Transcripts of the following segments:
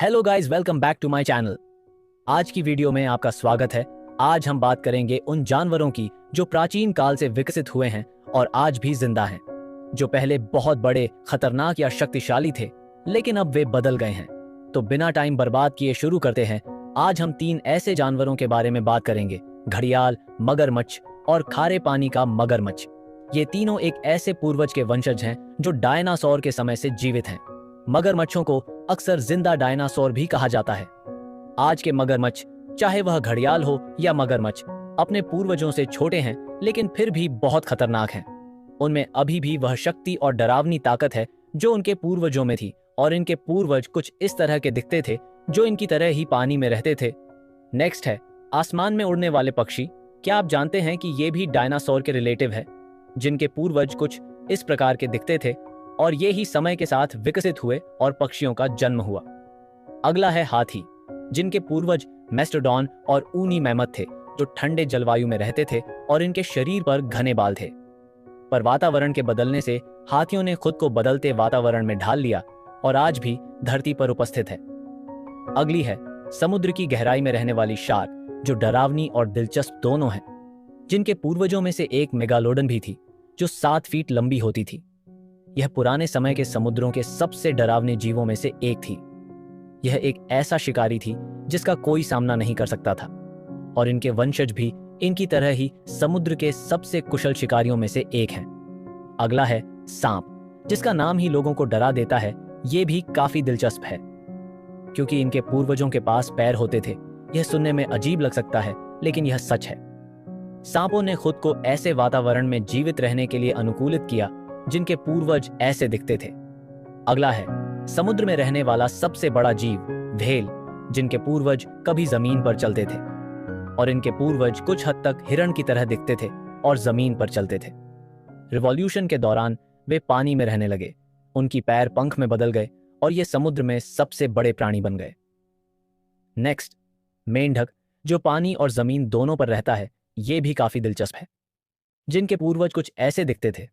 Hello guys, welcome back to my channel. आज की video में आपका स्वागत है। आज हम बात करेंगे उन जानवरों की जो प्राचीन काल से विकसित हुए हैं और आज भी जिंदा हैं, जो पहले बहुत बड़े, खतरनाक या शक्तिशाली थे, लेकिन अब वे बदल गए हैं। तो बिना टाइम बर्बाद किए शुरू करते हैं। आज हम 3 ऐसे जानवरों के बारे में बात करेंगे: घड़ियाल, मगरमच्छ और खारे पानी का मगरमच्छ। ये तीनों एक ऐसे पूर्वज के वंशज हैं जो डायनासोर के समय से जीवित हैं। मगरमच्छों को अक्सर जिंदा डायनासोर भी कहा जाता है। आज के मगरमच्छ, चाहे वह घड़ियाल हो या मगरमच्छ, अपने पूर्वजों से छोटे हैं लेकिन फिर भी बहुत खतरनाक हैं। उनमें अभी भी वह शक्ति और डरावनी ताकत है जो उनके पूर्वजों में थी, और इनके पूर्वज कुछ इस तरह के दिखते थे, जो इनकी तरह ही पानी में रहते थे। नेक्स्ट है आसमान में उड़ने वाले पक्षी। क्या आप जानते हैं कि ये भी डायनासोर के रिलेटिव है, जिनके पूर्वज कुछ इस प्रकार के दिखते थे और ये ही समय के साथ विकसित हुए और पक्षियों का जन्म हुआ। अगला है हाथी, जिनके पूर्वज मेस्टोडॉन और ऊनी मैमथ थे, जो ठंडे जलवायु में रहते थे और इनके शरीर पर घने बाल थे। पर वातावरण के बदलने से हाथियों ने खुद को बदलते वातावरण में ढाल लिया और आज भी धरती पर उपस्थित है। अगली है समुद्र की गहराई में रहने वाली शार्क, जो डरावनी और दिलचस्प दोनों हैं, जिनके पूर्वजों में से एक मेगालोडन भी थी, जो 7 फीट लंबी होती थी। यह पुराने समय के समुद्रों के सबसे डरावने जीवों में से एक थी। यह एक ऐसा शिकारी थी जिसका कोई सामना नहीं कर सकता था, और इनके वंशज भी इनकी तरह ही समुद्र के सबसे कुशल शिकारियों में से एक हैं। अगला है सांप, जिसका नाम ही लोगों को डरा देता है। यह भी काफी दिलचस्प है क्योंकि इनके पूर्वजों के पास पैर होते थे। यह सुनने में अजीब लग सकता है, लेकिन यह सच है। सांपों ने खुद को ऐसे वातावरण में जीवित रहने के लिए अनुकूलित किया जिनके पूर्वज ऐसे दिखते थे। अगला है समुद्र में रहने वाला सबसे बड़ा जीव, व्हेल, जिनके पूर्वज कभी जमीन पर चलते थे, और इनके पूर्वज कुछ हद तक हिरण की तरह दिखते थे और जमीन पर चलते थे। रिवॉल्यूशन के दौरान वे पानी में रहने लगे, उनकी पैर पंख में बदल गए और ये समुद्र में सबसे बड़े प्राणी बन गए। नेक्स्ट, मेंढक, जो पानी और जमीन दोनों पर रहता है। ये भी काफी दिलचस्प है, जिनके पूर्वज कुछ ऐसे दिखते थे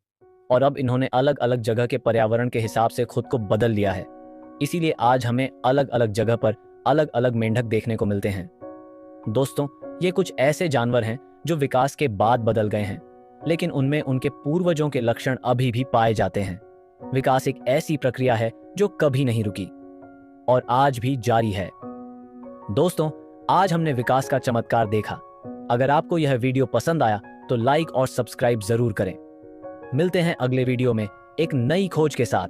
और अब इन्होंने अलग अलग जगह के पर्यावरण के हिसाब से खुद को बदल लिया है। इसीलिए आज हमें अलग अलग जगह पर अलग अलग मेंढक देखने को मिलते हैं। दोस्तों, ये कुछ ऐसे जानवर हैं जो विकास के बाद बदल गए हैं, लेकिन उनमें उनके पूर्वजों के लक्षण अभी भी पाए जाते हैं। विकास एक ऐसी प्रक्रिया है जो कभी नहीं रुकी और आज भी जारी है। दोस्तों, आज हमने विकास का चमत्कार देखा। अगर आपको यह वीडियो पसंद आया तो लाइक और सब्सक्राइब जरूर करें। मिलते हैं अगले वीडियो में एक नई खोज के साथ।